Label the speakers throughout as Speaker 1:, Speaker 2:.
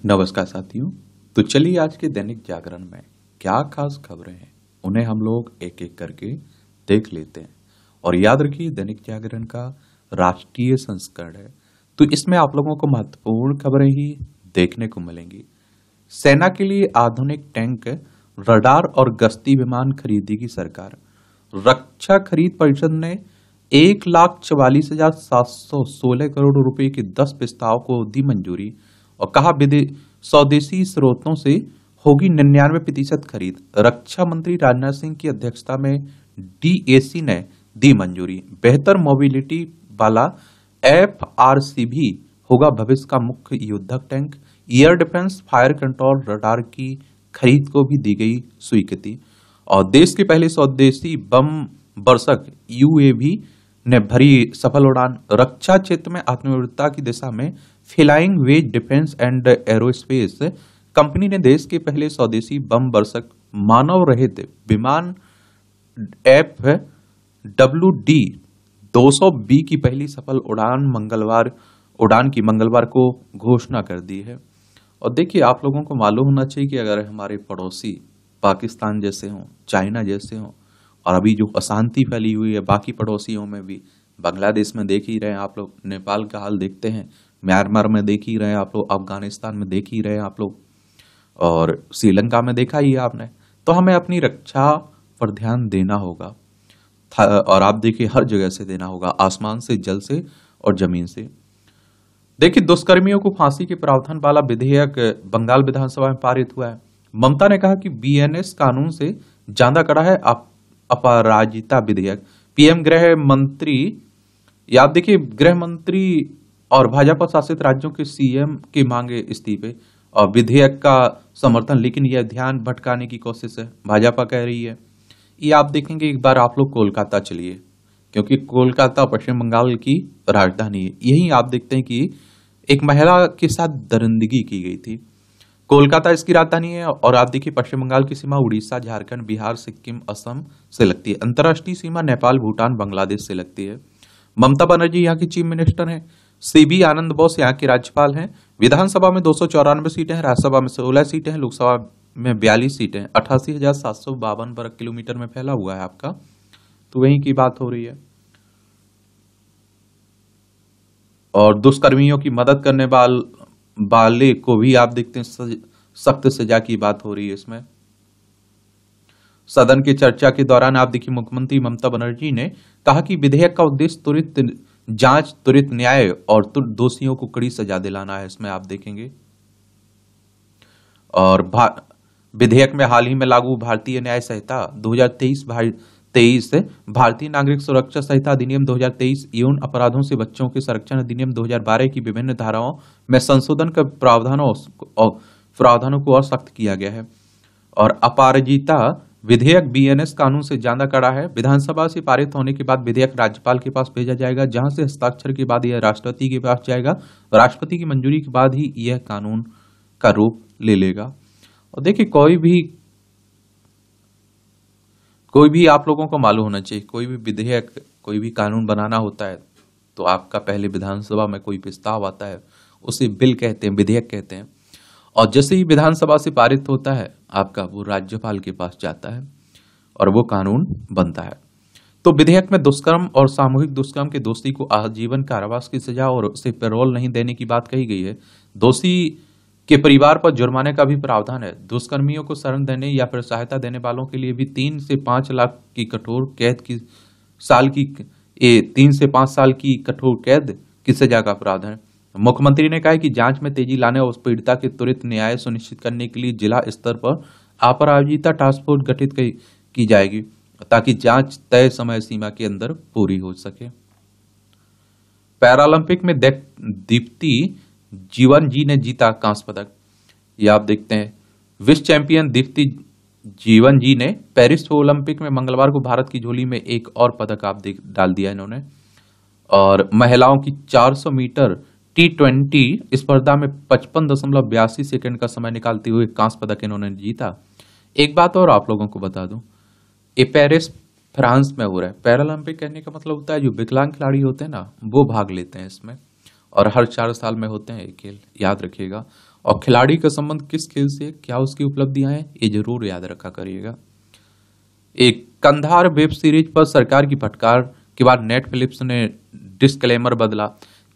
Speaker 1: नमस्कार साथियों। तो चलिए आज के दैनिक जागरण में क्या खास खबरें हैं उन्हें हम लोग एक एक करके देख लेते हैं। और याद रखिए दैनिक जागरण का राष्ट्रीय संस्करण है, तो इसमें आप लोगों को महत्वपूर्ण खबरें ही देखने को मिलेंगी। सेना के लिए आधुनिक टैंक, रडार और गश्ती विमान खरीदेगी सरकार। रक्षा खरीद परिषद ने 1,44,716 करोड़ रुपए के 10 प्रस्ताव को दी मंजूरी और कहा स्वदेशी स्रोतों से होगी 99% खरीद। रक्षा मंत्री राजनाथ सिंह की अध्यक्षता में डीएसी ने दी मंजूरी। बेहतर मोबिलिटी वाला FRCV होगा भविष्य का मुख्य युद्धक tank. Air defence fire control radar की खरीद को भी दी गई स्वीकृति। और देश के पहले स्वदेशी बम वर्षक UAV ने भरी सफल उड़ान। रक्षा क्षेत्र में आत्मनिर्भरता की दिशा में Flying Wedge Defence and Aerospace company ने देश के पहले स्वदेशी बम वर्षक मानव रहित विमान FWD-200B की पहली सफल उड़ान की मंगलवार को घोषणा कर दी है। और देखिए, आप लोगों को मालूम होना चाहिए कि अगर हमारे पड़ोसी पाकिस्तान जैसे हों, चाइना जैसे हों, और अभी जो अशांति फैली हुई है बाकी पड़ोसियों में भी, बांग्लादेश में देख ही रहे हैं आप लोग, नेपाल का हाल देखते हैं, म्यांमार में देख ही रहे हैं आप लोग, अफगानिस्तान में देख ही रहे हैं आप लोग, और श्रीलंका में देखा ही है आपने। तो हमें अपनी रक्षा पर ध्यान देना होगा, और आप देखिए हर जगह से देना होगा, आसमान से, जल से और जमीन से। देखिए, दुष्कर्मियों को फांसी के प्रावधान वाला विधेयक बंगाल विधानसभा में पारित हुआ है। ममता ने कहा कि BNS कानून से ज्यादा कड़ा है अपराजिता विधेयक। पीएम गृह मंत्री, याद देखिए, गृह मंत्री और भाजपा शासित राज्यों के CM की मांगे इस्तीफे और विधेयक का समर्थन, लेकिन यह ध्यान भटकाने की कोशिश है, भाजपा कह रही है। ये आप देखेंगे, एक बार आप लोग कोलकाता चलिए, क्योंकि कोलकाता पश्चिम बंगाल की राजधानी है। यही आप देखते हैं कि एक महिला के साथ दरिंदगी की गई थी। कोलकाता इसकी राजधानी है, और आप देखिए पश्चिम बंगाल की सीमा उड़ीसा, झारखंड, बिहार, सिक्किम, असम से लगती है। अंतर्राष्ट्रीय सीमा नेपाल, भूटान, बांग्लादेश से लगती है। ममता बनर्जी यहाँ की चीफ मिनिस्टर हैं। CB आनंद बोस यहाँ के राज्यपाल हैं। विधानसभा में 294 सीटें हैं, राज्यसभा में 16 सीटें हैं, लोकसभा में 42 सीटें हैं। 88,752 वर्ग किलोमीटर में फैला हुआ है आपका, तो वहीं की बात हो रही है। और दुष्कर्मियों की मदद करने वाले को भी आप देखते हैं सख्त सजा की बात हो रही है इसमें। सदन की चर्चा के दौरान आप देखिए मुख्यमंत्री ममता बनर्जी ने कहा कि विधेयक का उद्देश्य त्वरित जांच, त्वरित न्याय और दोषियों को कड़ी सजा दिलाना है, इसमें आप देखेंगे। और विधेयक में हाल ही में लागू भारतीय न्याय संहिता 2023 भारतीय नागरिक सुरक्षा संहिता अधिनियम 2023, यौन अपराधों से बच्चों के संरक्षण अधिनियम 2012 की विभिन्न धाराओं में संशोधन के प्रावधानों को और सख्त किया गया है। और अपराजिता विधेयक BNS कानून से ज्यादा कड़ा है। विधानसभा से पारित होने के बाद विधेयक राज्यपाल के पास भेजा जाएगा, जहां से हस्ताक्षर के बाद यह राष्ट्रपति के पास जाएगा। राष्ट्रपति की मंजूरी के बाद ही यह कानून का रूप ले लेगा। और देखिए, कोई भी आप लोगों को मालूम होना चाहिए, कोई भी विधेयक, कोई भी कानून बनाना होता है तो आपका पहले विधानसभा में कोई प्रस्ताव आता है, उसे बिल कहते हैं, विधेयक कहते हैं। और जैसे ही विधानसभा से पारित होता है आपका, वो राज्यपाल के पास जाता है और वो कानून बनता है। तो विधेयक में दुष्कर्म और सामूहिक दुष्कर्म के दोषी को आजीवन कारावास की सजा और उसे पैरोल नहीं देने की बात कही गई है। दोषी के परिवार पर जुर्माने का भी प्रावधान है। दुष्कर्मियों को शरण देने या फिर सहायता देने वालों के लिए भी 3 से 5 लाख की कठोर कैद की 3 से 5 साल की कठोर कैद की सजा का प्रावधान है। मुख्यमंत्री ने कहा कि जांच में तेजी लाने और पीड़िता के त्वरित न्याय सुनिश्चित करने के लिए जिला स्तर पर अपराजिता टास्क फोर्स गठित की जाएगी, ताकि जांच तय समय सीमा के अंदर पूरी हो सके। पैरालंपिक में दीप्ति जीवन जी ने जीता कांस्य पदक। ये आप देखते हैं, विश्व चैंपियन दीप्ति जीवन जी ने पेरिस ओलंपिक में मंगलवार को भारत की झोली में एक और पदक आप डाल दिया इन्होंने। और महिलाओं की 400 मीटर T20 स्पर्धा में 55.82 सेकंड का समय निकालते हुए कांस्य पदक इन्होंने जीता। एक बात और आप लोगों को बता दूं, ये पेरिस फ्रांस में हो रहा है। पैरालंपिक कहने का मतलब होता है जो विकलांग खिलाड़ी होते हैं ना, वो भाग लेते हैं इसमें, और हर 4 साल में होते हैं ये खेल, याद रखिएगा। और खिलाड़ी का संबंध किस खेल से, क्या उसकी उपलब्धियां हैं, ये जरूर याद रखा करिएगा। एक कंधार वेब सीरीज पर सरकार की फटकार के बाद नेटफ्लिक्स ने डिस्क्लेमर बदला।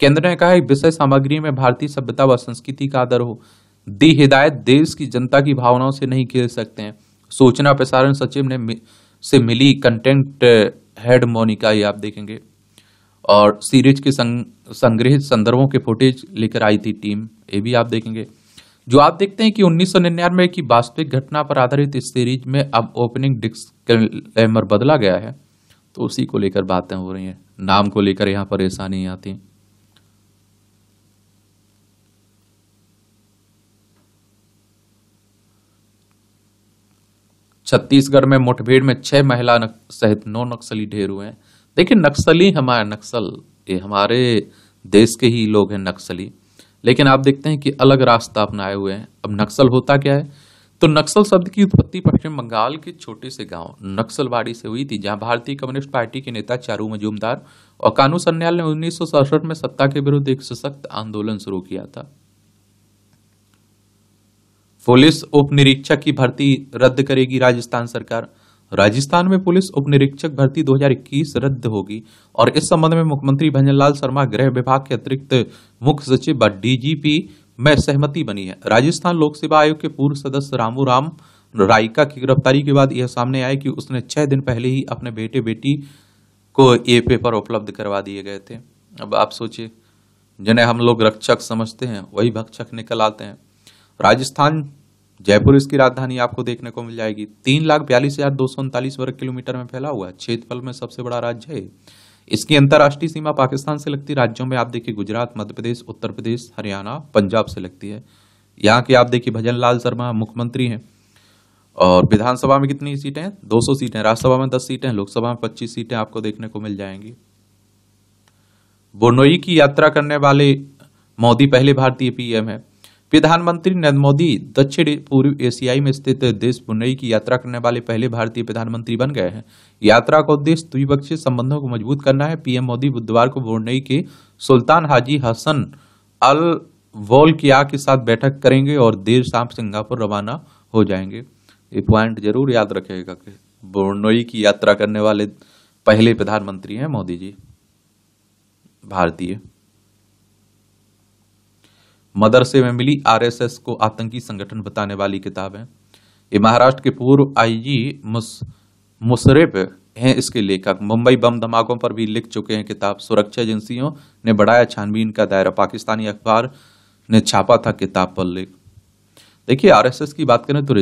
Speaker 1: केंद्र ने कहा है विषय सामग्री में भारतीय सभ्यता व संस्कृति का आदर हो। दी हिदायत देश की जनता की भावनाओं से नहीं खेल सकते हैं। सूचना प्रसारण सचिव ने से मिली कंटेंट हेड मोनिका, ये आप देखेंगे। और सीरीज के संग्रहित संदर्भों के फुटेज लेकर आई थी टीम, ये भी आप देखेंगे। जो आप देखते हैं कि 1999 की वास्तविक घटना पर आधारित इस सीरीज में अब ओपनिंग डिस्क्लेमर बदला गया है, तो उसी को लेकर बातें हो रही हैं। नाम को लेकर यहां परेशानी आती। छत्तीसगढ़ में मुठभेड़ में 6 महिला सहित 9 नक्सली ढेर हुए हैं। देखिए नक्सली हमारे नक्सल ये हमारे देश के ही लोग हैं नक्सली, लेकिन आप देखते हैं कि अलग रास्ता अपनाए हुए हैं। अब नक्सल होता क्या है, तो नक्सल शब्द की उत्पत्ति पश्चिम बंगाल के छोटे से गांव नक्सलबाड़ी से हुई थी, जहां भारतीय कम्युनिस्ट पार्टी के नेता चारू मजूमदार और कानू सन्याल ने 1967 में सत्ता के विरुद्ध एक सशक्त आंदोलन शुरू किया था। पुलिस उप निरीक्षक की भर्ती रद्द करेगी राजस्थान सरकार। राजस्थान में पुलिस उप निरीक्षक भर्ती 2021 रद्द होगी और इस संबंध में मुख्यमंत्री भंजनलाल शर्मा, गृह विभाग के अतिरिक्त मुख्य सचिव व डीजीपी में सहमति बनी है। राजस्थान लोक सेवा आयोग के पूर्व सदस्य रामू राम रायका की गिरफ्तारी के बाद यह सामने आया कि उसने 6 दिन पहले ही अपने बेटे बेटी को ये पेपर उपलब्ध करवा दिए गए थे। अब आप सोचिए, जिन्हें हम लोग रक्षक समझते हैं वही भक्षक निकल आते हैं। राजस्थान जयपुर इसकी राजधानी आपको देखने को मिल जाएगी। 3,42,239 वर्ग किलोमीटर में फैला हुआ है, क्षेत्रफल में सबसे बड़ा राज्य है। इसकी अंतर्राष्ट्रीय सीमा पाकिस्तान से लगती राज्यों में आप देखिए गुजरात, मध्य प्रदेश, उत्तर प्रदेश, हरियाणा, पंजाब से लगती है। यहाँ के आप देखिए भजनलाल शर्मा मुख्यमंत्री हैं। और विधानसभा में कितनी सीटें हैं? 200 सीटें। राज्यसभा में 10 सीटें, लोकसभा में 25 सीटें आपको देखने को मिल जाएंगी। बोर्नोई की यात्रा करने वाले मोदी पहले भारतीय पीएम है। प्रधानमंत्री नरेंद्र मोदी दक्षिण पूर्व एशियाई में स्थित देश ब्रुनेई की यात्रा करने वाले पहले भारतीय प्रधानमंत्री बन गए हैं। यात्रा का उद्देश्य द्विपक्षीय संबंधों को मजबूत करना है। पीएम मोदी बुधवार को ब्रुनेई के सुल्तान हाजी हसन अल वोल्किया के साथ बैठक करेंगे और देर शाम सिंगापुर रवाना हो जाएंगे। ये पॉइंट जरूर याद रखेगा कि ब्रुनेई की यात्रा करने वाले पहले प्रधानमंत्री हैं मोदी जी, भारतीय। मदरसे में मिली आरएसएस को आतंकी संगठन बताने वाली किताब है। ये महाराष्ट्र के पूर्व आईजी मुशर्रफ हैं इसके लेखक। मुंबई बम धमाकों पर भी लिख चुके हैं किताब। सुरक्षा एजेंसियों ने बढ़ाया छानबीन का दायरा। पाकिस्तानी अखबार ने छापा था किताब पर लेख। देखिए आरएसएस की बात करें तो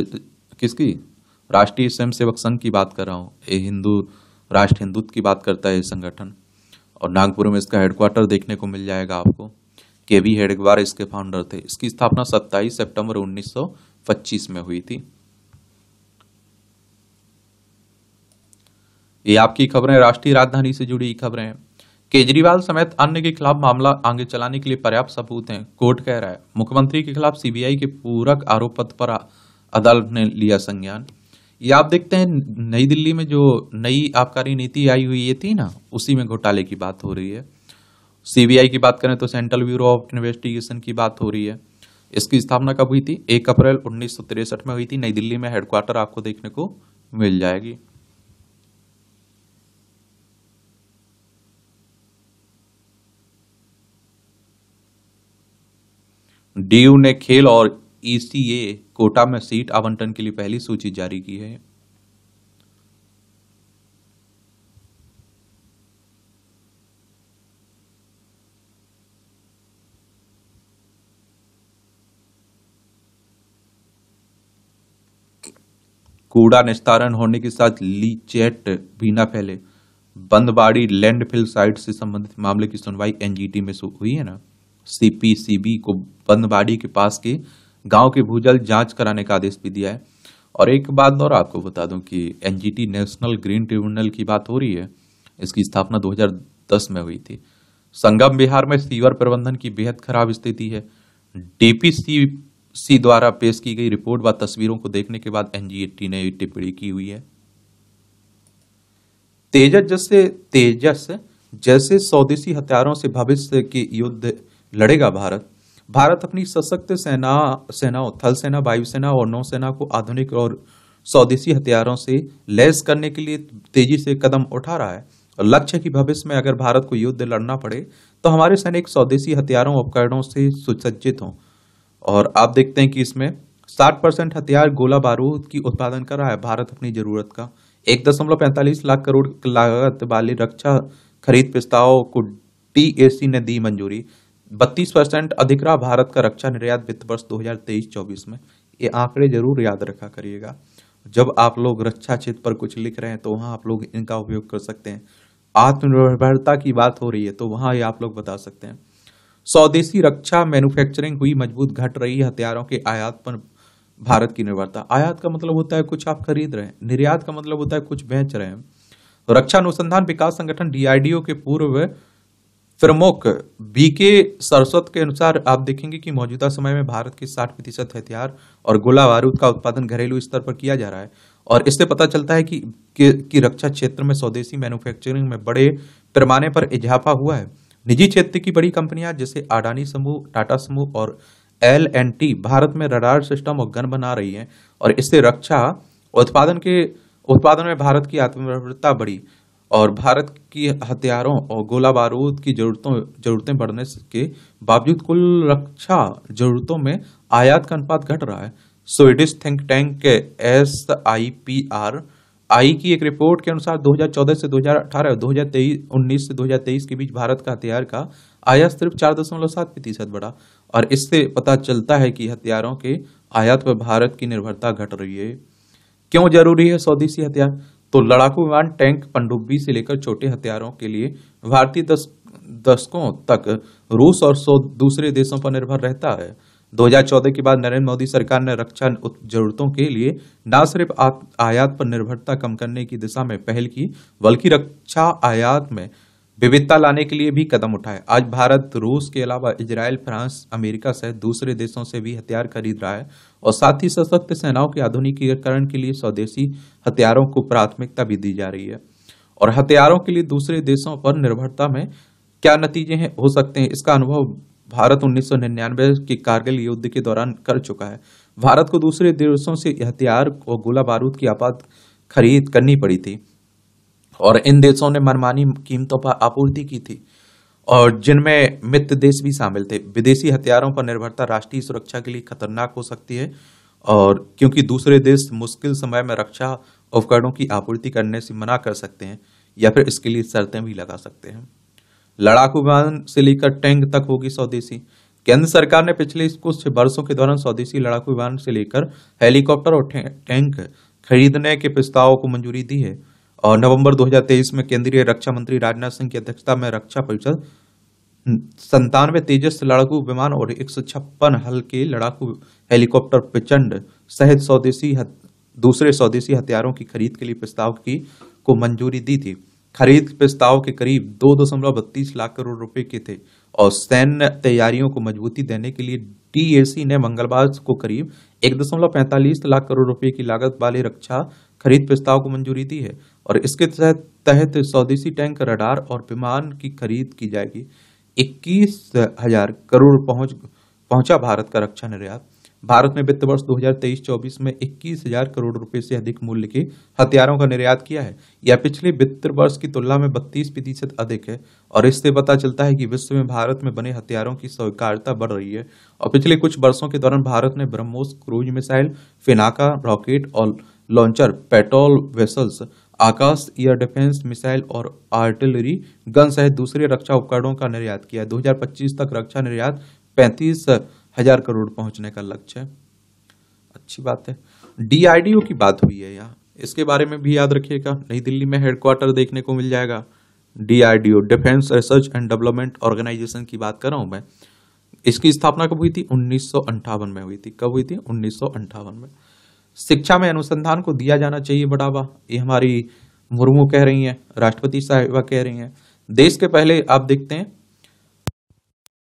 Speaker 1: किसकी, राष्ट्रीय स्वयंसेवक संघ की बात कर रहा हूं। ये हिंदू राष्ट्र हिंदुत्व की बात करता है ये संगठन, और नागपुर में इसका हेडक्वार्टर देखने को मिल जाएगा आपको। केवी हेडगेवार इसके फाउंडर थे। इसकी स्थापना 27 सितंबर 1925 में हुई थी। ये आपकी खबरें राष्ट्रीय राजधानी से जुड़ी खबरें हैं। केजरीवाल समेत अन्य के खिलाफ मामला आगे चलाने के लिए पर्याप्त सबूत हैं, कोर्ट कह रहा है। मुख्यमंत्री के खिलाफ सीबीआई के पूरक आरोप पत्र पर अदालत ने लिया संज्ञान। ये आप देखते हैं नई दिल्ली में जो नई आबकारी नीति आई हुई ये थी ना, उसी में घोटाले की बात हो रही है। सीबीआई की बात करें तो सेंट्रल ब्यूरो ऑफ इन्वेस्टिगेशन की बात हो रही है। इसकी स्थापना कब हुई थी? 1 अप्रैल 1963 में हुई थी। नई दिल्ली में हेडक्वार्टर आपको देखने को मिल जाएगी। डीयू ने खेल और ईसीए कोटा में सीट आवंटन के लिए पहली सूची जारी की है। कूड़ा निस्तारण होने के साथ लीचेट भी न फैले। बंदबाड़ी लैंडफिल साइट से संबंधित मामले की सुनवाई एनजीटी में हुई है ना। सीपीसीबी को बंदबाड़ी के पास के गांव के भूजल जांच कराने का आदेश भी दिया है। और एक बात और आपको बता दूं कि एनजीटी नेशनल ग्रीन ट्रिब्यूनल की बात हो रही है। इसकी स्थापना 2010 में हुई थी। संगम बिहार में सीवर प्रबंधन की बेहद खराब स्थिति है। डीपीसीसी द्वारा पेश की गई रिपोर्ट व तस्वीरों को देखने के बाद एनजीटी ने टिप्पणी की हुई है। तेजस जैसे स्वदेशी हथियारों से भविष्य के युद्ध लड़ेगा भारत। भारत अपनी सशक्त सेनाओं, थल सेना, वायुसेना और नौसेना को आधुनिक और स्वदेशी हथियारों से लैस करने के लिए तेजी से कदम उठा रहा है। और लक्ष्य है कि भविष्य में अगर भारत को युद्ध लड़ना पड़े तो हमारे सैनिक स्वदेशी हथियारों उपकरणों से सुसज्जित हों। और आप देखते हैं कि इसमें 60% हथियार, गोला बारूद की उत्पादन कर रहा है भारत अपनी जरूरत का। 1.45 लाख करोड़ लागत वाली रक्षा खरीद प्रस्ताव को DAC ने दी मंजूरी। 32% अधिक रहा भारत का रक्षा निर्यात वित्त वर्ष 2023-24 में। ये आंकड़े जरूर याद रखा करिएगा। जब आप लोग रक्षा क्षेत्र पर कुछ लिख रहे हैं तो वहां आप लोग इनका उपयोग कर सकते हैं। आत्मनिर्भरता की बात हो रही है तो वहां ये आप लोग बता सकते हैं। स्वदेशी रक्षा मैन्युफैक्चरिंग हुई मजबूत, घट रही है हथियारों के आयात पर भारत की निर्भरता। आयात का मतलब होता है कुछ आप खरीद रहे हैं, निर्यात का मतलब होता है कुछ बेच रहे हैं। रक्षा अनुसंधान विकास संगठन DRDO के पूर्व प्रमुख BK सरस्वत के अनुसार आप देखेंगे कि मौजूदा समय में भारत के 60% हथियार और गोला बारूद का उत्पादन घरेलू स्तर पर किया जा रहा है। और इससे पता चलता है कि रक्षा क्षेत्र में स्वदेशी मैन्युफैक्चरिंग में बड़े पैमाने पर इजाफा हुआ है। निजी क्षेत्र की बड़ी कंपनियां जैसे अडानी समूह, टाटा समूह और L&T भारत में रडार सिस्टम और गन बना रही हैं। और इससे रक्षा उत्पादन में भारत की आत्मनिर्भरता बढ़ी। और भारत की हथियारों और गोला बारूद की जरूरतें बढ़ने के बावजूद कुल रक्षा जरूरतों में आयात का अनुपात घट रहा है। स्वीडिश थिंक टैंक SIPRI की एक रिपोर्ट के अनुसार 2014 से 2018 और 2019 से 2023 के बीच भारत का हथियार का आयात सिर्फ 4.7% बढ़ा। और इससे पता चलता है कि हथियारों के आयात पर भारत की निर्भरता घट रही है। क्यों जरूरी है स्वदेशी हथियार? तो लड़ाकू विमान, टैंक, पनडुब्बी से लेकर छोटे हथियारों के लिए भारतीय दशकों तक रूस और 100 दूसरे देशों पर निर्भर रहता है। 2014 के बाद नरेंद्र मोदी सरकार ने रक्षा जरूरतों के लिए न सिर्फ आयात पर निर्भरता कम करने की दिशा में पहल की, बल्कि रक्षा आयात में विविधता लाने के लिए भी कदम उठाए। आज भारत रूस के अलावा इजराइल, फ्रांस, अमेरिका सहित दूसरे देशों से भी हथियार खरीद रहा है। और साथ ही सशक्त सेनाओं के आधुनिकीकरण के लिए स्वदेशी हथियारों को प्राथमिकता भी दी जा रही है। और हथियारों के लिए दूसरे देशों पर निर्भरता में क्या नतीजे हो सकते हैं, इसका अनुभव भारत 1999 के कारगिल युद्ध के दौरान कर चुका है। भारत को दूसरे देशों से हथियार और गोला बारूद की आपात खरीद करनी पड़ी थी और इन देशों ने मनमानी कीमतों पर आपूर्ति की थी, और जिनमें मित्र देश भी शामिल थे। विदेशी हथियारों पर निर्भरता राष्ट्रीय सुरक्षा के लिए खतरनाक हो सकती है, और क्योंकि दूसरे देश मुश्किल समय में रक्षा उपकरणों की आपूर्ति करने से मना कर सकते हैं या फिर इसके लिए शर्तें भी लगा सकते हैं। लड़ाकू विमान से लेकर टैंक तक होगी स्वदेशी। केंद्र सरकार ने पिछले कुछ वर्षों के दौरान स्वदेशी लड़ाकू विमान से लेकर हेलीकॉप्टर और टैंक खरीदने के प्रस्ताव को मंजूरी दी है। और नवंबर 2023 में केंद्रीय रक्षा मंत्री राजनाथ सिंह की अध्यक्षता में रक्षा परिषद 97 तेजस लड़ाकू विमान और 156 हल्के लड़ाकू हेलीकॉप्टर प्रचंड सहित दूसरे स्वदेशी हथियारों की खरीद के लिए प्रस्ताव को मंजूरी दी थी। खरीद प्रस्ताव के करीब 2.32 लाख करोड़ रुपए के थे। और सैन्य तैयारियों को मजबूती देने के लिए DAC ने मंगलवार को करीब 1.45 लाख करोड़ रुपए की लागत वाले रक्षा खरीद प्रस्ताव को मंजूरी दी है। और इसके तहत स्वदेशी टैंक, रडार और विमान की खरीद की जाएगी। 21,000 करोड़ पहुंचा भारत का रक्षा निर्यात। भारत ने वित्त वर्ष 2023-24 में 21,000 करोड़ रुपए से अधिक मूल्य के हथियारों का निर्यात किया है। यह पिछले वित्त वर्ष की तुलना में 32% अधिक है। और इससे पता चलता है कि विश्व में भारत में बने हथियारों की स्वीकार्यता बढ़ रही है। और पिछले कुछ वर्षों के दौरान भारत ने BrahMos cruise missile, Pinaka rocket और लॉन्चर, पेट्रोल वेसल्स, आकाश एयर डिफेंस मिसाइल और आर्टिलरी गन सहित दूसरे रक्षा उपकरणों का निर्यात किया है। 2025 तक रक्षा निर्यात 35,000 करोड़ पहुंचने का लक्ष्य है। अच्छी बात है। DRDO की बात हुई है यहाँ, इसके बारे में भी याद रखिएगा। नई दिल्ली में हेडक्वार्टर देखने को मिल जाएगा। DRDO, Defence Research and Development Organisation की बात कर रहा हूं मैं। इसकी स्थापना कब हुई थी? 1958 में हुई थी। कब हुई थी? 1958 में। शिक्षा में अनुसंधान को दिया जाना चाहिए बढ़ावा, ये हमारी मुर्मू कह रही हैं, राष्ट्रपति साहिबा कह रही हैं। देश के पहले आप देखते हैं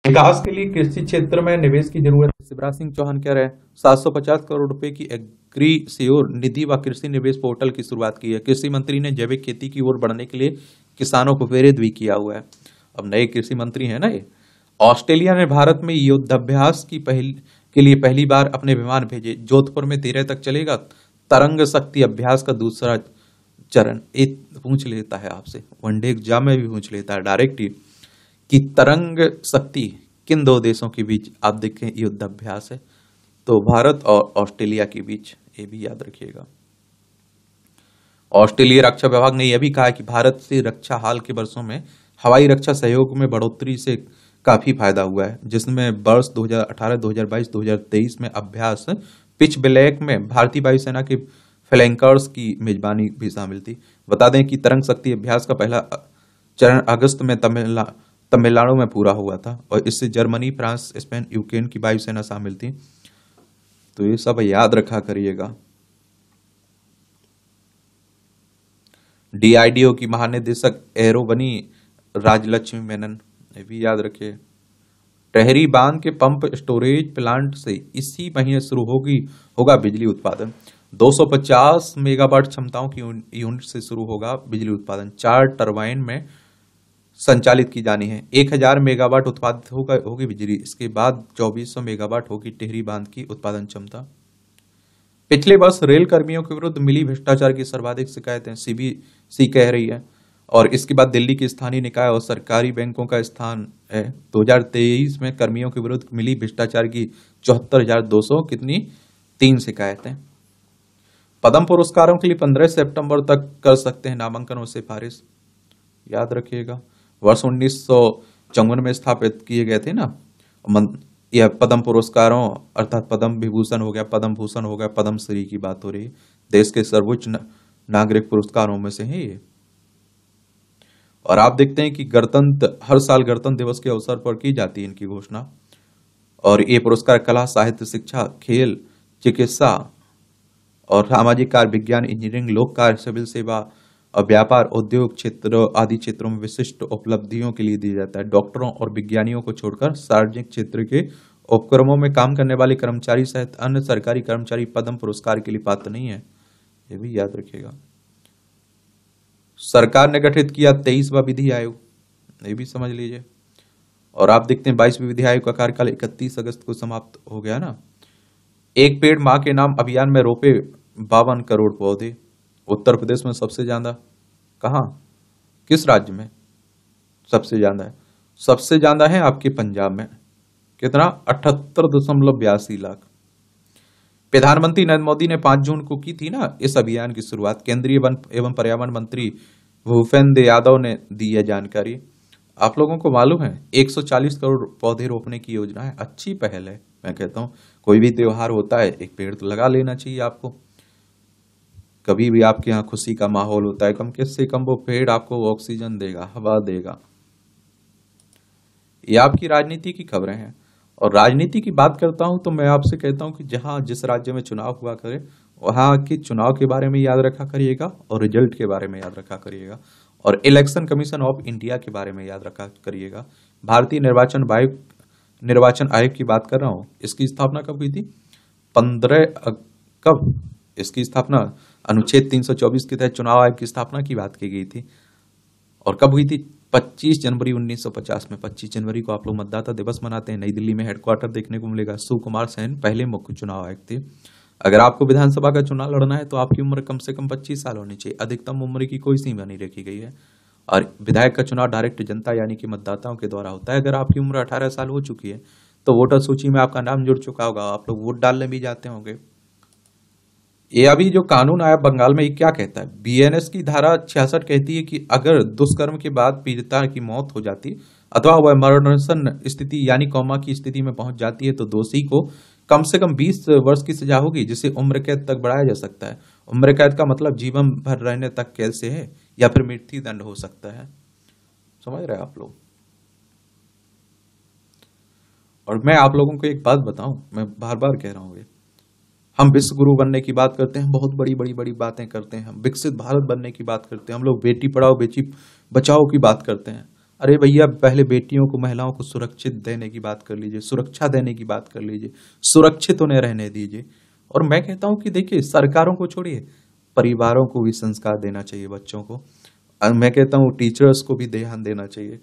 Speaker 1: विकास के लिए कृषि क्षेत्र में निवेश की जरूरत है। शिवराज सिंह चौहान कह रहे हैं 750 करोड़ रुपए की एग्री श्योर निधि व कृषि निवेश पोर्टल की शुरुआत की है। कृषि मंत्री ने जैविक खेती की ओर बढ़ने के लिए किसानों को प्रेरित भी किया हुआ है। अब नए कृषि मंत्री है ना ये। ऑस्ट्रेलिया ने भारत में युद्धाभ्यास के लिए पहली बार अपने विमान भेजे। जोधपुर में 13 तक चलेगा तरंग शक्ति अभ्यास का दूसरा चरण। एक पूछ लेता है आपसे, वनडे एग्जाम में भी पूछ लेता है डायरेक्ट ही, कि तरंग शक्ति किन दो देशों के बीच आप देखें युद्धाभ्यास है, तो भारत और ऑस्ट्रेलिया के बीच, ये भी याद रखिएगा। ऑस्ट्रेलिया रक्षा विभाग ने यह भी कहा कि भारत से रक्षा हाल के वर्षों में हवाई रक्षा सहयोग में बढ़ोतरी से काफी फायदा हुआ है, जिसमें वर्ष 2018, 2022, 2023 में अभ्यास पिच ब्लैक में भारतीय वायुसेना के फ्लैंकर्स की मेजबानी भी शामिल थी। बता दें कि तरंग शक्ति अभ्यास का पहला चरण अगस्त में तमिलनाडु में पूरा हुआ था और इससे जर्मनी, फ्रांस, स्पेन, यूक्रेन की वायुसेना शामिल थी। तो ये सब याद रखा करिएगा। डीआरडीओ की महानिदेशक एरो बनी राजलक्ष्मी मेनन, ये भी याद रखिए। टहरी बांध के पंप स्टोरेज प्लांट से इसी महीने शुरू होगा बिजली उत्पादन। 250 मेगावाट क्षमताओं की यूनिट से शुरू होगा बिजली उत्पादन। 4 टरबाइन में संचालित की जानी है। 1000 मेगावाट उत्पादित होगी बिजली। इसके बाद 2400 मेगावाट होगी टिहरी बांध की उत्पादन क्षमता। पिछले वर्ष रेल कर्मियों के विरुद्ध मिली भ्रष्टाचार की सर्वाधिक शिकायतें सीबीसी कह रही है, और इसके बाद दिल्ली के स्थानीय निकाय और सरकारी बैंकों का स्थान है। 2023 में कर्मियों के विरुद्ध मिली भ्रष्टाचार की 74,200 कितनी 3 शिकायतें। पद्म पुरस्कारों के लिए 15 सितंबर तक कर सकते हैं नामांकन और सिफारिश, याद रखिएगा। वर्ष 1954 में स्थापित किए गए थे ना यह पद्म पुरस्कारों, अर्थात पद्म विभूषण हो गया, पद्म भूषण हो गया, पद्म श्री की बात हो रही है। देश के सर्वोच्च नागरिक पुरस्कारों में से है ये। और आप देखते हैं कि हर साल गणतंत्र दिवस के अवसर पर की जाती है इनकी घोषणा। और ये पुरस्कार कला, साहित्य, शिक्षा, खेल, चिकित्सा और सामाजिक कार्य, विज्ञान, इंजीनियरिंग, लोक कार्य, सिविल सेवा और व्यापार, उद्योग क्षेत्र आदि क्षेत्रों में विशिष्ट उपलब्धियों के लिए दिया जाता है। डॉक्टरों और विज्ञानियों को छोड़कर सार्वजनिक क्षेत्र के उपक्रमों में काम करने वाले कर्मचारी सहित अन्य सरकारी कर्मचारी पद्म पुरस्कार के लिए पात्र नहीं है, ये भी याद रखिएगा। सरकार ने गठित किया 23वां विधि आयोग, ये भी समझ लीजिए। और आप देखते हैं 22वें विधि आयोग का कार्यकाल 31 अगस्त को समाप्त हो गया ना। एक पेड़ मां के नाम अभियान में रोपे 52 करोड़ पौधे। उत्तर प्रदेश में सबसे ज्यादा कहां, किस राज्य में सबसे ज्यादा है? सबसे ज्यादा है आपके पंजाब में। कितना? 78.82 लाख। प्रधानमंत्री नरेंद्र मोदी ने 5 जून को की थी ना इस अभियान की शुरुआत। केंद्रीय वन एवं पर्यावरण मंत्री भूपेंद्र यादव ने दी यह जानकारी। आप लोगों को मालूम है 140 करोड़ पौधे रोपने की योजना है। अच्छी पहल है। मैं कहता हूं कोई भी त्योहार होता है एक पेड़ तो लगा लेना चाहिए आपको। कभी भी आपके यहाँ खुशी का माहौल होता है, कम से कम वो पेड़ आपको ऑक्सीजन देगा, हवा देगा। ये आपकी राजनीति की खबरें हैं। और राजनीति की बात करता हूं तो मैं आपसे कहता हूं कि जहां जिस राज्य में चुनाव हुआ करे वहां के चुनाव के बारे में याद रखा करिएगा और रिजल्ट के बारे में याद रखा करिएगा और इलेक्शन कमीशन ऑफ इंडिया के बारे में याद रखा करिएगा। भारतीय निर्वाचन आयोग की बात कर रहा हूं। इसकी स्थापना कब हुई थी? 15 कब इसकी स्थापना? अनुच्छेद 324 के तहत चुनाव आयोग की स्थापना की बात की गई थी। और कब हुई थी? 25 जनवरी 1950 में। 25 जनवरी को आप लोग मतदाता दिवस मनाते हैं। नई दिल्ली में हेडक्वार्टर देखने को मिलेगा। सुकुमार सेन पहले मुख्य चुनाव आयुक्त थे। अगर आपको विधानसभा का चुनाव लड़ना है तो आपकी उम्र कम से कम 25 साल होनी चाहिए। अधिकतम उम्र की कोई सीमा नहीं रखी गई है। और विधायक का चुनाव डायरेक्ट जनता यानी कि मतदाताओं के द्वारा होता है। अगर आपकी उम्र 18 साल हो चुकी है तो वोटर सूची में आपका नाम जुड़ चुका होगा, आप लोग वोट डालने भी जाते होंगे। ये अभी जो कानून आया बंगाल में, ये क्या कहता है? बीएनएस की धारा 66 कहती है कि अगर दुष्कर्म के बाद पीड़िता की मौत हो जाती अथवा वह मरणोत्तर स्थिति यानी कोमा की स्थिति में पहुंच जाती है तो दोषी को कम से कम 20 वर्ष की सजा होगी, जिसे उम्र कैद तक बढ़ाया जा सकता है। उम्र कैद का मतलब जीवन भर रहने तक कैद से है या फिर मृत्यु दंड हो सकता है। समझ रहे हैं आप लोग? और मैं आप लोगों को एक बात बताऊं, मैं बार बार कह रहा हूं, हम विश्व गुरु बनने की बात करते हैं, बहुत बड़ी बड़ी बड़ी बातें करते हैं, हम विकसित भारत बनने की बात करते हैं, हम लोग बेटी पढ़ाओ बेटी बचाओ की बात करते हैं। अरे भैया पहले बेटियों को, महिलाओं को सुरक्षित देने की बात कर लीजिए, सुरक्षा देने की बात कर लीजिए, सुरक्षित उन्हें रहने दीजिए। और मैं कहता हूं कि देखिए सरकारों को छोड़िए, परिवारों को भी संस्कार देना चाहिए बच्चों को। मैं कहता हूं टीचर्स को भी ध्यान देना चाहिए।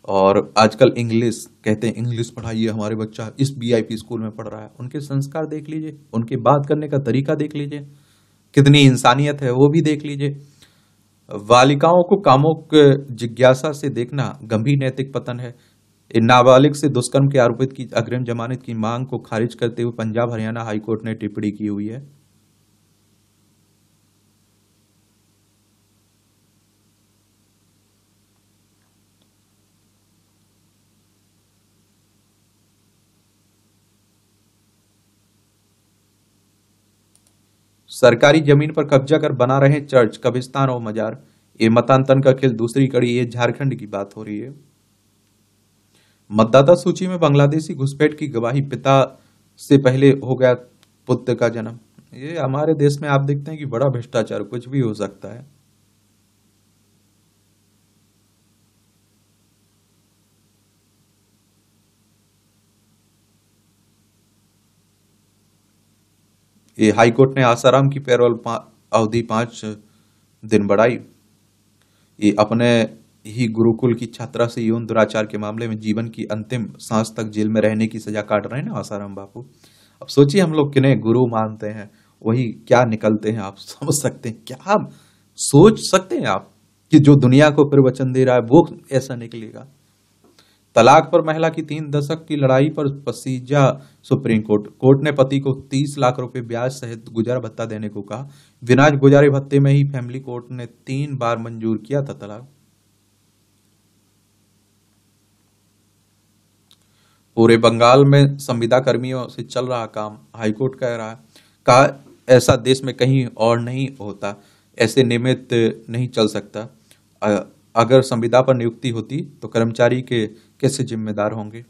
Speaker 1: और आजकल इंग्लिश कहते हैं, इंग्लिश पढ़ाइए, हमारे बच्चा इस वीआईपी स्कूल में पढ़ रहा है। उनके संस्कार देख लीजिए, उनके बात करने का तरीका देख लीजिए, कितनी इंसानियत है वो भी देख लीजिए। बालिकाओं को कामुक जिज्ञासा से देखना गंभीर नैतिक पतन है। इन नाबालिग से दुष्कर्म के आरोपित की अग्रिम जमानत की मांग को खारिज करते हुए पंजाब हरियाणा हाईकोर्ट ने टिप्पणी की हुई है। सरकारी जमीन पर कब्जा कर बना रहे चर्च, कब्रिस्तान और मजार। ये मतांतरण का खेल दूसरी कड़ी, ये झारखंड की बात हो रही है। मतदाता सूची में बांग्लादेशी घुसपैठ की गवाही, पिता से पहले हो गया पुत्र का जन्म। ये हमारे देश में आप देखते हैं कि बड़ा भ्रष्टाचार, कुछ भी हो सकता है। ये हाईकोर्ट ने आसाराम की पैरोल अवधि 5 दिन बढ़ाई। ये अपने ही गुरुकुल की छात्रा से यौन दुराचार के मामले में जीवन की अंतिम सांस तक जेल में रहने की सजा काट रहे हैं ना आसाराम बापू। अब सोचिए हम लोग किन्हें गुरु मानते हैं, वही क्या निकलते हैं। आप समझ सकते हैं क्या, आप सोच सकते हैं आप कि जो दुनिया को प्रवचन दे रहा है वो ऐसा निकलेगा। तलाक पर महिला की 3 दशक की लड़ाई पर पसीजा सुप्रीम कोर्ट। कोर्ट ने पति को 30 लाख रुपए ब्याज सहित गुजारा भत्ता देने को कहा। बिना गुजारे भत्ते में ही फैमिली कोर्ट ने 3 बार मंजूर किया था तलाक। पूरे बंगाल में संविदा कर्मियों से चल रहा काम, हाईकोर्ट कह रहा है, कहा ऐसा देश में कहीं और नहीं होता, ऐसे नियमित नहीं चल सकता। अगर संविदा पर नियुक्ति होती तो कर्मचारी के कैसे जिम्मेदार होंगे।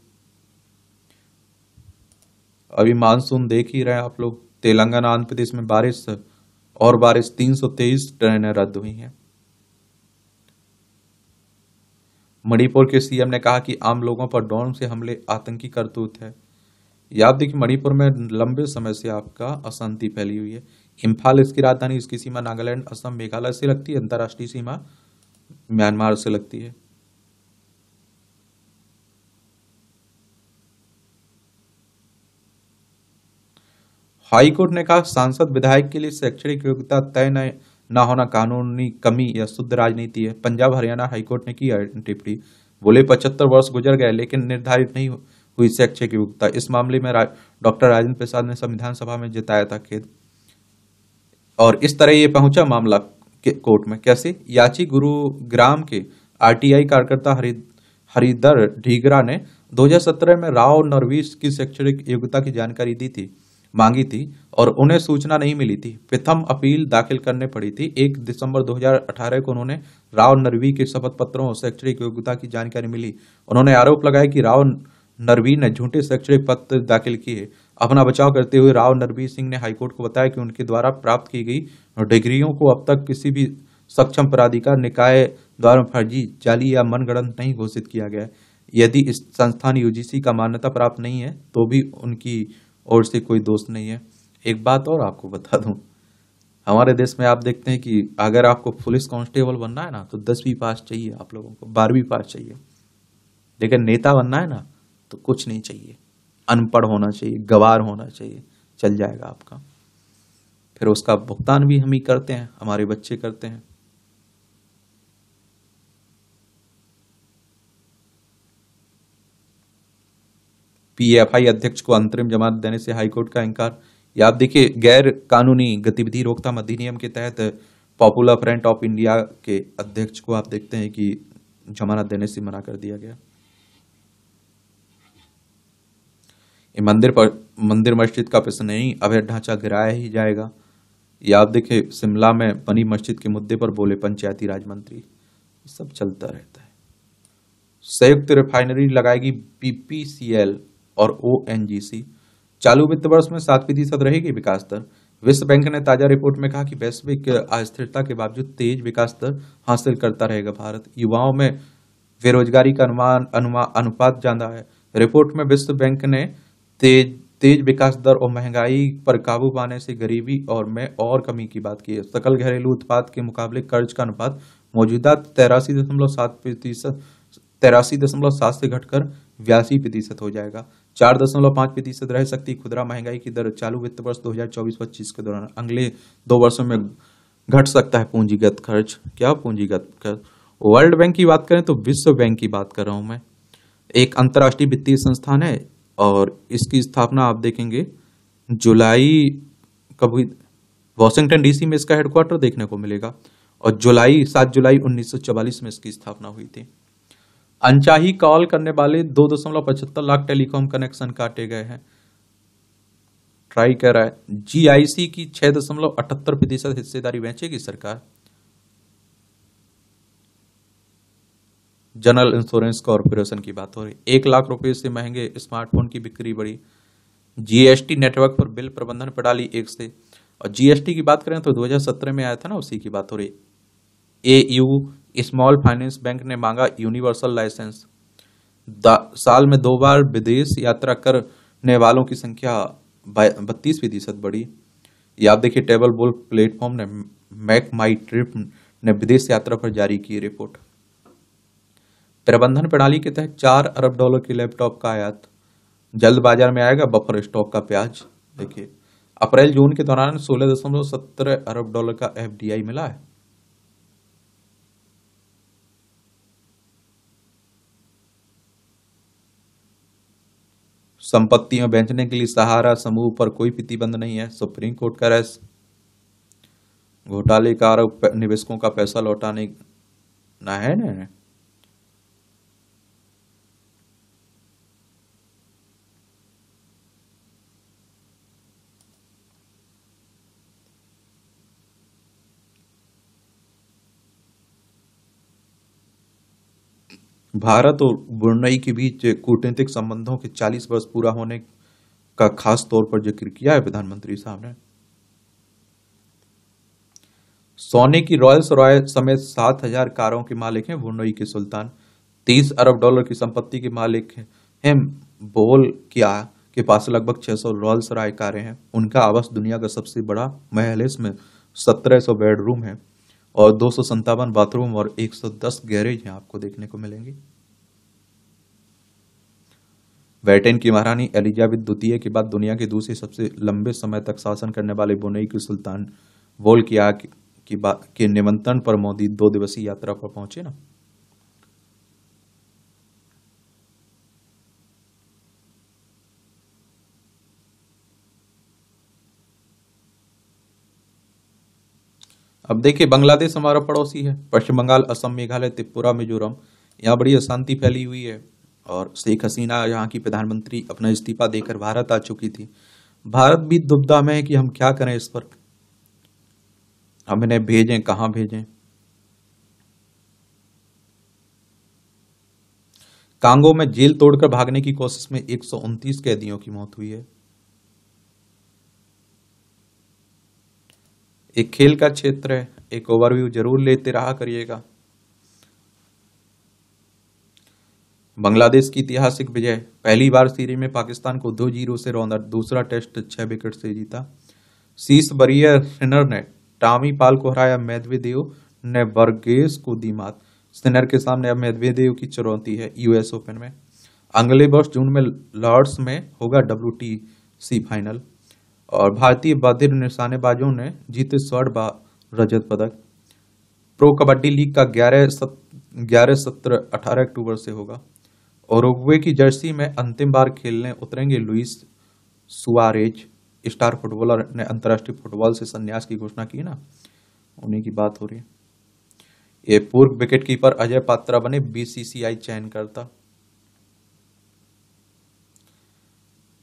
Speaker 1: अभी मानसून देख ही रहे हैं आप लोग, तेलंगाना आंध्र प्रदेश में बारिश 323 ट्रेनें रद्द हुई हैं। मणिपुर के सीएम ने कहा कि आम लोगों पर ड्रोन से हमले आतंकी करतूत है। याद देखिए, मणिपुर में लंबे समय से आपका अशांति फैली हुई है। इम्फाल इसकी राजधानी, इसकी सीमा नागालैंड, असम, मेघालय से लगती है। अंतर्राष्ट्रीय सीमा म्यांमार से लगती है। हाईकोर्ट ने कहा सांसद विधायक के लिए शैक्षणिक योग्यता तय न होना कानूनी कमी या शुद्ध राजनीति है। पंजाब हरियाणा हाईकोर्ट ने की टिप्पणी, बोले 75 वर्ष गुजर गए लेकिन निर्धारित नहीं हुई शैक्षिक योग्यता। इस मामले में डॉक्टर राजेंद्र प्रसाद ने संविधान सभा में जताया था खेद। और इस तरह ये पहुंचा मामला के कोर्ट में कैसे। याची गुरुग्राम के आरटीआई कार्यकर्ता हरिधर ढीगरा ने 2017 में राव नरवीस की शैक्षणिक योग्यता की जानकारी मांगी थी और उन्हें सूचना नहीं मिली थी। प्रथम अपील दाखिल करने पड़ी थी। 1 दिसंबर 2018 को उन्होंने राव नरवी के शपथ पत्रों और शैक्षणिक योग्यता की जानकारी मिली। उन्होंने आरोप लगाया कि राव नरवी ने झूठे शैक्षणिक पत्र दाखिल किए। अपना बचाव करते हुए राव नरवीर सिंह ने हाईकोर्ट को बताया कि उनके द्वारा प्राप्त की गई डिग्रियों को अब तक किसी भी सक्षम प्राधिकार निकाय द्वारा फर्जी, जाली या मनगढ़ंत नहीं घोषित किया गया। यदि इस संस्थान यूजीसी का मान्यता प्राप्त नहीं है तो भी उनकी ओर से कोई दोष नहीं है। एक बात और आपको बता दूं, हमारे देश में आप देखते हैं कि अगर आपको पुलिस कांस्टेबल बनना है ना तो 10वीं पास चाहिए, आप लोगों को 12वीं पास चाहिए। लेकिन नेता बनना है ना तो कुछ नहीं चाहिए, अनपढ़ होना चाहिए, गवार होना चाहिए, चल जाएगा आपका। फिर उसका भुगतान भी हम ही करते हैं, हमारे बच्चे करते हैं। पीएफआई अध्यक्ष को अंतरिम जमानत देने से हाईकोर्ट का इंकार। या आप देखिए, गैर कानूनी गतिविधि रोकथाम अधिनियम के तहत पॉपुलर फ्रंट ऑफ इंडिया के अध्यक्ष को आप देखते हैं कि जमानत देने से मना कर दिया गया। मंदिर मस्जिद का प्रश्न नहीं, अवैध ढांचा गिराया ही जाएगा। या आप देखिए, शिमला में बनी मस्जिद के मुद्दे पर बोले पंचायती राज मंत्री। सब चलता रहता है। संयुक्त रिफाइनरी लगाएगी बीपीसीएल और ओएनजीसी। चालू वित्त वर्ष में 7% रहेगी विकास दर। विश्व बैंक ने ताजा रिपोर्ट में कहा कि वैश्विक अस्थिरता के बावजूद तेज विकास दर हासिल करता रहेगा भारत। युवाओं में बेरोजगारी का अनुपात ज्यादा है। रिपोर्ट में विश्व बैंक ने तेज विकास दर और महंगाई पर काबू पाने से गरीबी और कमी की बात की है। सकल घरेलू उत्पाद के मुकाबले कर्ज का अनुपात मौजूदा 83.7% 83.7 से घटकर 82% हो जाएगा। 4.5% रह सकती खुदरा महंगाई की दर चालू वित्त वर्ष 2024-25 के दौरान। अगले 2 वर्षों में घट सकता है पूंजीगत खर्च। क्या पूंजीगत खर्च? वर्ल्ड बैंक की बात करें तो विश्व बैंक की बात कर रहा हूं मैं। एक अंतर्राष्ट्रीय वित्तीय संस्थान है और इसकी स्थापना आप देखेंगे जुलाई कब हुई, वॉशिंगटन डीसी में इसका हेडक्वार्टर देखने को मिलेगा और 7 जुलाई 1944 में इसकी स्थापना हुई थी। अनचाही कॉल करने वाले 2.75 लाख टेलीकॉम कनेक्शन काटे गए हैं। ट्राई कर रहा है जीआईसी की 6.78% हिस्सेदारी बेचेगी सरकार। जनरल इंश्योरेंस कॉर्पोरेशन की बात हो रही, 1 लाख रुपए से महंगे स्मार्टफोन की बिक्री बढ़ी। जीएसटी नेटवर्क पर बिल प्रबंधन प्रणाली 1 से, और जीएसटी की बात करें तो 2017 में आया था ना, उसी की बात हो रही। एयू स्मॉल फाइनेंस बैंक ने मांगा यूनिवर्सल लाइसेंस। साल में 2 बार विदेश यात्रा करने वालों की संख्या 32% बढ़ी। ये आप देखिए टेबल बुक प्लेटफॉर्म ने मैक माई ट्रिप ने विदेश यात्रा पर जारी की रिपोर्ट। प्रबंधन प्रणाली के तहत $4 अरब के लैपटॉप का आयात जल्द बाजार में आएगा। बफर स्टॉक का प्याज देखिए अप्रैल जून के दौरान $16.17 अरब का एफडीआई मिला है। संपत्तियां बेचने के लिए सहारा समूह पर कोई प्रतिबंध नहीं है। सुप्रीम कोर्ट का राय। घोटाले का आरोप निवेशकों का पैसा लौटाने ना है ना। भारत और ब्रुनई के बीच कूटनीतिक संबंधों के 40 वर्ष पूरा होने का खास तौर पर जिक्र किया है प्रधानमंत्री साहब ने। सोने की रॉयल्स रॉय समेत 7,000 कारों के मालिक हैं ब्रुनई के सुल्तान। $30 अरब की संपत्ति के मालिक हैं। बोल किया के पास लगभग 600 रॉयल्स रॉय कारें हैं। उनका आवास दुनिया का सबसे बड़ा महल है। इसमें 1700 बेडरूम है और 257 बाथरूम और 110 गैरेज हैं आपको देखने को मिलेंगे। ब्रिटेन की महारानी एलिजाबेथ द्वितीय के बाद दुनिया के दूसरे सबसे लंबे समय तक शासन करने वाले ब्रुनई के सुल्तान बोल किया के निमंत्रण पर मोदी 2 दिवसीय यात्रा पर पहुंचे ना। अब देखिए बांग्लादेश हमारा पड़ोसी है। पश्चिम बंगाल, असम, मेघालय, त्रिपुरा, मिजोरम, यहाँ बड़ी अशांति फैली हुई है और शेख हसीना यहाँ की प्रधानमंत्री अपना इस्तीफा देकर भारत आ चुकी थी। भारत भी दुविधा में है कि हम क्या करें इस पर, हम इन्हें भेजें कहां भेजें। कांगो में जेल तोड़कर भागने की कोशिश में 129 कैदियों की मौत हुई है। एक खेल का क्षेत्र है, एक ओवरव्यू जरूर लेते रहा करिएगा। बांग्लादेश की ऐतिहासिक विजय, पहली बार सीरीज में पाकिस्तान को 2-0 से रौंदा। दूसरा टेस्ट 6 विकेट से जीता। शीश बरियर सिनर ने टॉमी पॉल को हराया। मेदवेदेव ने बर्गेस को दी मात। सिनर के सामने अब मेदवेदेव की चुनौती है यूएस ओपन में। अगले वर्ष जून में लॉर्ड्स में होगा WTC फाइनल। और भारतीय बधिर निशानेबाजों ने जीते स्वर्ण रजत पदक। प्रो कबड्डी लीग का 11 सत्र 18 अक्टूबर से होगा। उरुग्वे की जर्सी में अंतिम बार खेलने उतरेंगे लुइस सुआरेज। स्टार फुटबॉलर ने अंतर्राष्ट्रीय फुटबॉल से संन्यास की घोषणा की ना, उन्हीं की बात हो रही है। ये पूर्व विकेटकीपर अजय पात्रा बने बीसीसीआई चयनकर्ता।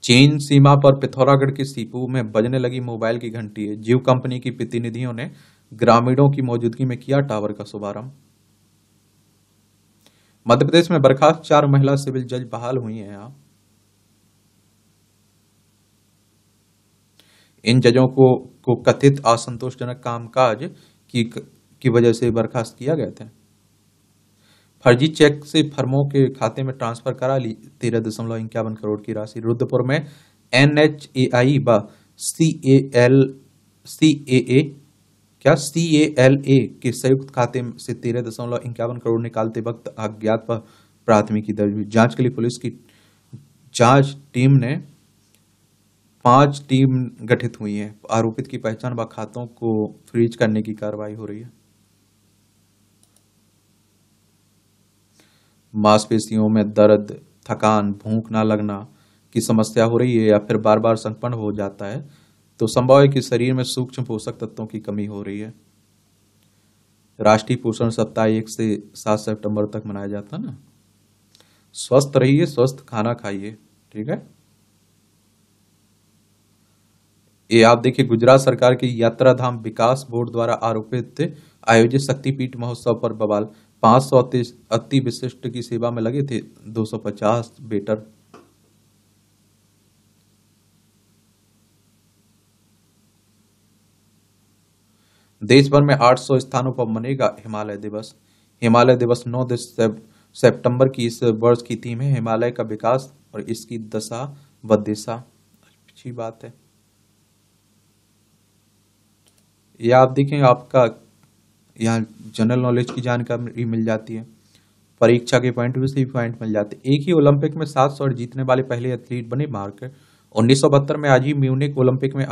Speaker 1: चीन सीमा पर पिथौरागढ़ के सीपू में बजने लगी मोबाइल की घंटी है। जियो कंपनी की प्रतिनिधियों ने ग्रामीणों की मौजूदगी में किया टावर का शुभारंभ। मध्य प्रदेश में बर्खास्त 4 महिला सिविल जज बहाल हुई हैं। यहाँ इन जजों को कथित असंतोषजनक कामकाज की वजह से बर्खास्त किया गया था। फर्जी चेक से फर्मों के खाते में ट्रांसफर करा ली 13.51 करोड़ की राशि। रुद्रपुर में NHAI व CALA के संयुक्त खाते से 13.51 करोड़ निकालते वक्त अज्ञात व प्राथमिकी दर्ज हुई। जांच के लिए पुलिस की जांच टीम ने 5 टीम गठित हुई है। आरोपित की पहचान व खातों को फ्रीज करने की कार्रवाई हो रही है। मांसपेशियों में दर्द, थकान, भूख ना लगना की समस्या हो रही है या फिर बार बार संक्रमण हो जाता है तो संभव है कि शरीर में सूक्ष्म पोषक तत्वों की कमी हो रही है। राष्ट्रीय पोषण सप्ताह 1 से 7 सितंबर तक मनाया जाता है ना। स्वस्थ रहिए, स्वस्थ खाना खाइए, ठीक है। ये आप देखिए, गुजरात सरकार की यात्रा धाम विकास बोर्ड द्वारा आयोजित शक्तिपीठ महोत्सव पर बवाल। 500 अति विशिष्ट की सेवा में लगे थे 250 वेटर। देश भर में 800 स्थानों पर मनेगा हिमालय दिवस। हिमालय दिवस 9 सितंबर की इस वर्ष की थीम है हिमालय का विकास और इसकी दशा व दिशा। अच्छी बात है। या आप देखें, आपका यहाँ जनरल नॉलेज की जानकारी मिल जाती है। परीक्षा के पॉइंट भी से पॉइंट मिल जाते हैं। एक ही ओलंपिक में 7 स्वर्ण जीतने वाले पहले एथलीट बने मार्क। 1972 में आज ही म्यूनिक ओलंपिक में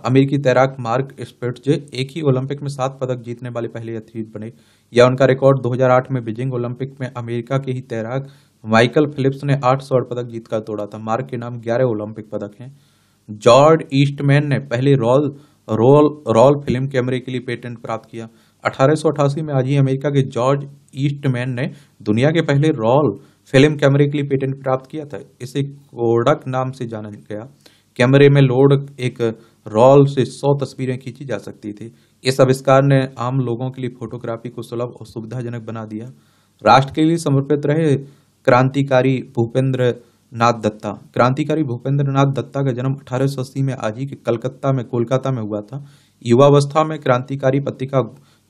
Speaker 1: अमेरिकी तैराक मार्क स्पिट्जे एक ही ओलंपिक में 7 पदक जीतने वाले पहले एथलीट बने। यह उनका रिकॉर्ड 2008 में बीजिंग ओलंपिक में अमेरिका के ही तैराक माइकल फिलिप्स ने 8 स्वर्ण पदक जीतकर तोड़ा था। मार्क के नाम 11 ओलंपिक पदक हैं। जॉर्ज ईस्टमैन ने पहले रोल फिल्म कैमरे के लिए पेटेंट प्राप्त किया। 1888 में आज ही अमेरिका के जॉर्ज ईस्टमैन ने दुनिया के पहले रोल फिल्म कैमरे के लिए पेटेंट प्राप्त किया था। इसे कोडक नाम से जाना गया। कैमरे में लोड एक रोल से 100 तस्वीरें खींची जा सकती थी। इस आविष्कार ने आम लोगों के लिए फोटोग्राफी को सुलभ और सुविधाजनक बना दिया। राष्ट्र के लिए समर्पित रहे क्रांतिकारी भूपेंद्र नाथ दत्ता। क्रांतिकारी भूपेंद्र नाथ दत्ता का जन्म 1880 में आज ही के कोलकाता में हुआ था। युवावस्था में क्रांतिकारी पत्रिका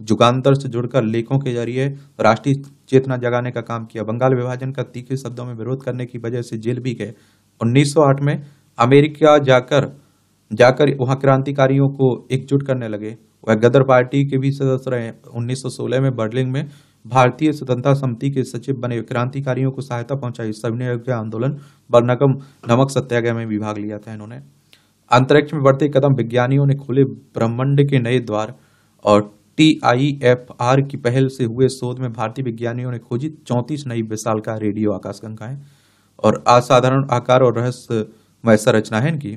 Speaker 1: जुगांतर से जुड़कर लेखों के जरिए राष्ट्रीय चेतना जगाने का काम किया। बंगाल विभाजन का तीखे शब्दों में विरोध करने की वजह से जेल भी गए। 1908 में अमेरिका जाकर वहां क्रांतिकारियों को एकजुट करने लगे। वह गदर पार्टी के भी सदस्य रहे। 1916 में बर्लिन में भारतीय स्वतंत्रता समिति के सचिव बने। क्रांतिकारियों को सहायता पहुंचाई। सविनय अवज्ञा आंदोलन व नमक सत्याग्रह में भी भाग लिया था इन्होंने। अंतरिक्ष में बढ़ते कदम, विज्ञानियों ने खोले ब्रह्मांड के नए द्वार और TIFR की पहल से हुए शोध में भारतीय विज्ञानियों ने खोजी 34 नई विशालकाय रेडियो आकाशगंगाएं और असाधारण आकार और रहस्यमय संरचना है इनकी।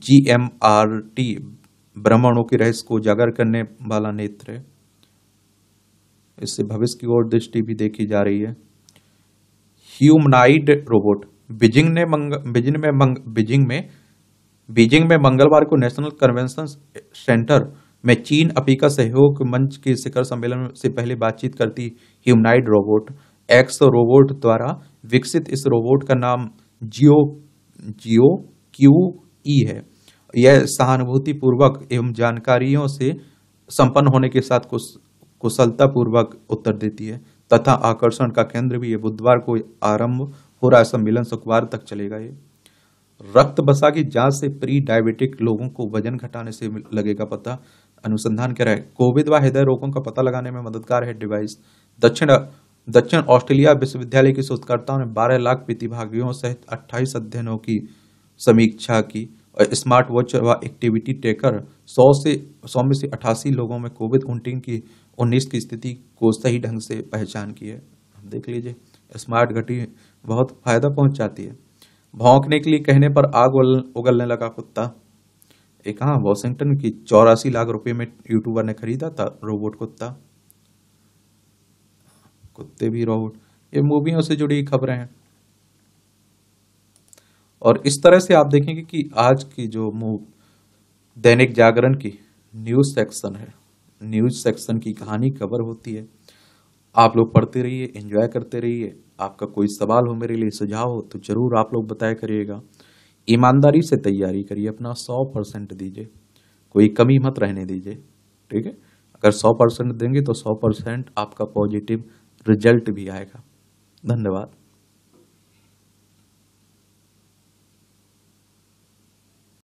Speaker 1: GMRT ब्रह्मांडों के रहस्य को उजागर करने वाला नेत्र है। इससे भविष्य की ओर दृष्टि भी देखी जा रही है। Humanoid robot. बीजिंग में मंगलवार को नेशनल कन्वेंशन सेंटर में चीन अफ्रीका सहयोग मंच के शिखर सम्मेलन से पहले बातचीत करती ह्यूमनाइड रोबोट एक्स रोबोट द्वारा विकसित इस रोबोट का नाम जियो QE है। यह सहानुभूति पूर्वक एवं जानकारियों से संपन्न होने के साथ कुशलता पूर्वक उत्तर देती है तथा आकर्षण का केंद्र भी है। बुधवार को आरंभ हो रहा सम्मेलन शुक्रवार तक चलेगा। ये रक्त बसा की जांच से प्री डायबिटिक लोगों को वजन घटाने से लगेगा पता। अनुसंधान कह रहा है कोविड व हृदय रोगों का पता लगाने में मददगार है डिवाइस। दक्षिण ऑस्ट्रेलिया विश्वविद्यालय के शोधकर्ताओं ने 12 लाख प्रतिभागियों सहित 28 अध्ययनों की समीक्षा की और स्मार्ट वॉच व एक्टिविटी ट्रैकर 100 में से 88 लोगों में कोविड-19 की स्थिति को सही ढंग से पहचान की है। देख लीजिए, स्मार्ट घड़ी बहुत फायदा पहुंच जाती है। भौंकने के लिए कहने पर आग उगलने लगा कुत्ता। एक वॉशिंगटन की 84 लाख रुपए में यूट्यूबर ने खरीदा था रोबोट कुत्ता। कुत्ते भी रोबोट, ये मूवियों से जुड़ी खबरें हैं। और इस तरह से आप देखेंगे कि आज की जो दैनिक जागरण की न्यूज सेक्शन है, न्यूज सेक्शन की कहानी कवर होती है। आप लोग पढ़ते रहिए, एंजॉय करते रहिए। आपका कोई सवाल हो, मेरे लिए सुझाव हो तो जरूर आप लोग बताया करिएगा। ईमानदारी से तैयारी करिए, अपना 100% दीजिए, कोई कमी मत रहने दीजिए, ठीक है। अगर 100% देंगे तो 100% आपका पॉजिटिव रिजल्ट भी आएगा। धन्यवाद।